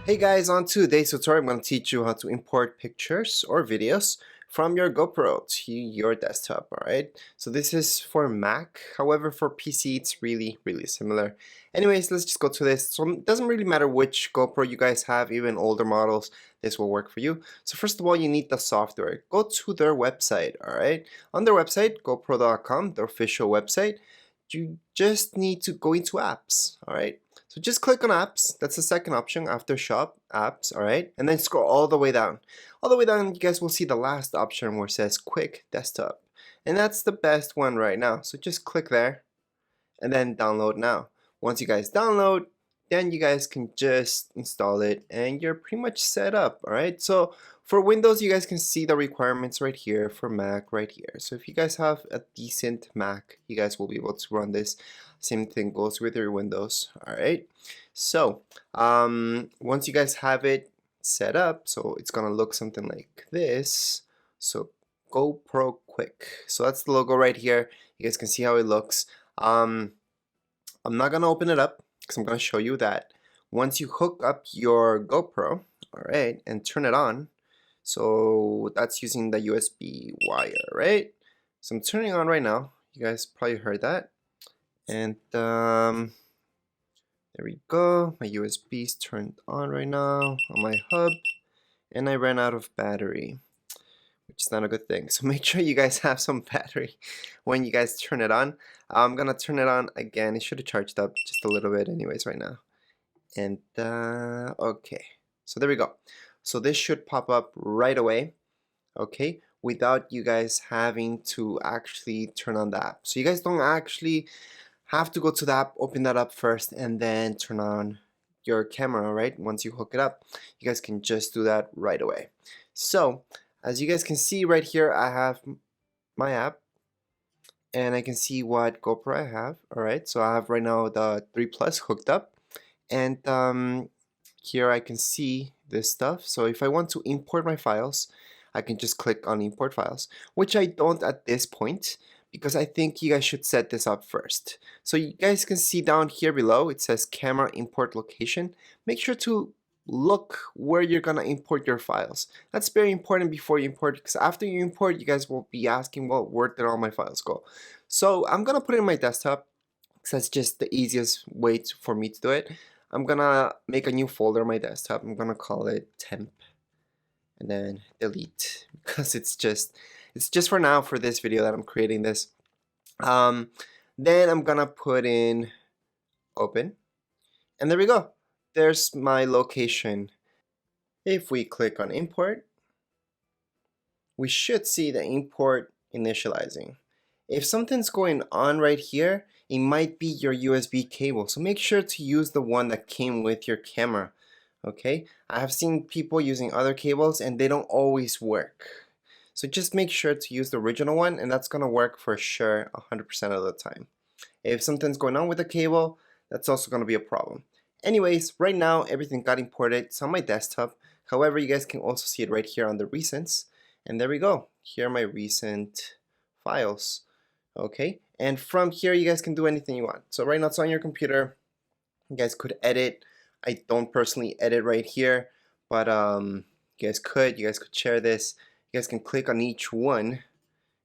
Hey guys, on today's tutorial I'm going to teach you how to import pictures or videos from your GoPro to your desktop, alright? So this is for Mac, however for PC it's really similar. Anyways, let's just go to this. So it doesn't really matter which GoPro you guys have, even older models, this will work for you. So first of all, you need the software. Go to their website, alright? On their website, GoPro.com, their official website, you just need to go into apps, alright? So just click on apps. That's the second option after shop apps, alright? And then scroll all the way down. All the way down, you guys will see the last option where it says quick desktop. And that's the best one right now. So just click there and then download now. Once you guys download, then you guys can just install it and you're pretty much set up, alright? So for Windows, you guys can see the requirements right here. For Mac right here. So if you guys have a decent Mac, you guys will be able to run this. Same thing goes with your Windows, alright? So once you guys have it set up, so it's gonna look something like this. So GoPro Quick. So that's the logo right here. You guys can see how it looks. I'm not gonna open it up because I'm gonna show you that once you hook up your GoPro, alright, and turn it on, so that's using the USB wire, right? So I'm turning on right now. You guys probably heard that. And there we go. My USB is turned on right now on my hub, and I ran out of battery, which is not a good thing. So make sure you guys have some battery when you guys turn it on. I'm gonna turn it on again. It should have charged up just a little bit anyways right now. And okay, so there we go. So this should pop up right away, okay, without you guys having to actually turn on the app. So you guys don't actually have to go to the app, open that up first, and then turn on your camera, right? Once you hook it up, you guys can just do that right away. So as you guys can see right here, I have my app and I can see what GoPro I have. All right, so I have right now the 3 Plus hooked up, and here I can see this stuff. So if I want to import my files, I can just click on import files, which I don't at this point because I think you guys should set this up first. So you guys can see down here below it says camera import location. Make sure to look where you're gonna import your files. That's very important before you import, because after you import, you guys will be asking, well, where did all my files go? So I'm gonna put it in my desktop because that's just the easiest way for me to do it. I'm gonna make a new folder on my desktop. I'm gonna call it temp and then delete because it's just for now for this video that I'm creating this. Then I'm gonna put in open, and there we go. There's my location. If we click on import, we should see the import initializing. If something's going on right here, it might be your USB cable. So make sure to use the one that came with your camera. Okay, I have seen people using other cables and they don't always work. So just make sure to use the original one, and that's gonna work for sure 100% of the time. If something's going on with the cable, that's also gonna be a problem. Anyways, right now everything got imported. It's on my desktop. However, you guys can also see it right here on the recents. And there we go. Here are my recent files. Okay, and from here you guys can do anything you want. So right now it's on your computer. You guys could edit. I don't personally edit right here, but you guys could share this. You guys can click on each one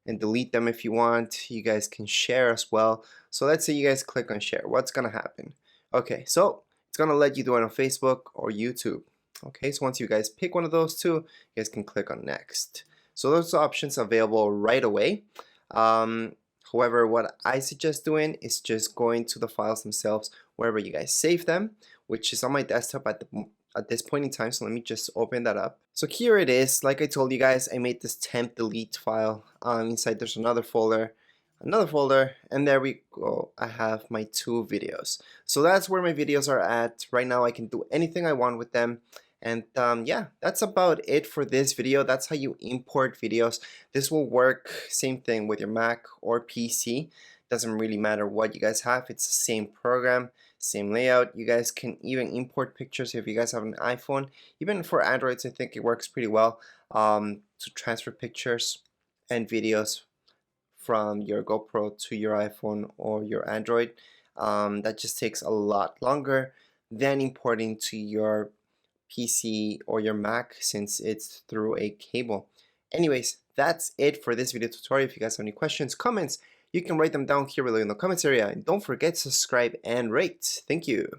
and delete them if you want. You guys can share as well. So let's say you guys click on share. What's gonna happen? Okay, so it's gonna let you do it on Facebook or YouTube. Okay, so once you guys pick one of those two, you guys can click on next. So those options available right away. However, what I suggest doing is just going to the files themselves wherever you guys save them, which is on my desktop at this point in time. So let me just open that up. So here it is. Like I told you guys, I made this temp delete file. Inside there's another folder, and there we go. I have my 2 videos. So that's where my videos are at. Right now I can do anything I want with them. And yeah, that's about it for this video. That's how you import videos. This will work same thing with your Mac or PC. Doesn't really matter what you guys have. It's the same program, same layout. You guys can even import pictures if you guys have an iPhone. Even for Androids, I think it works pretty well to transfer pictures and videos from your GoPro to your iPhone or your Android. That just takes a lot longer than importing to your PC or your Mac since it's through a cable. Anyways, that's it for this video tutorial. If you guys have any questions, comments, you can write them down here below in the comments area. And don't forget to subscribe and rate. Thank you.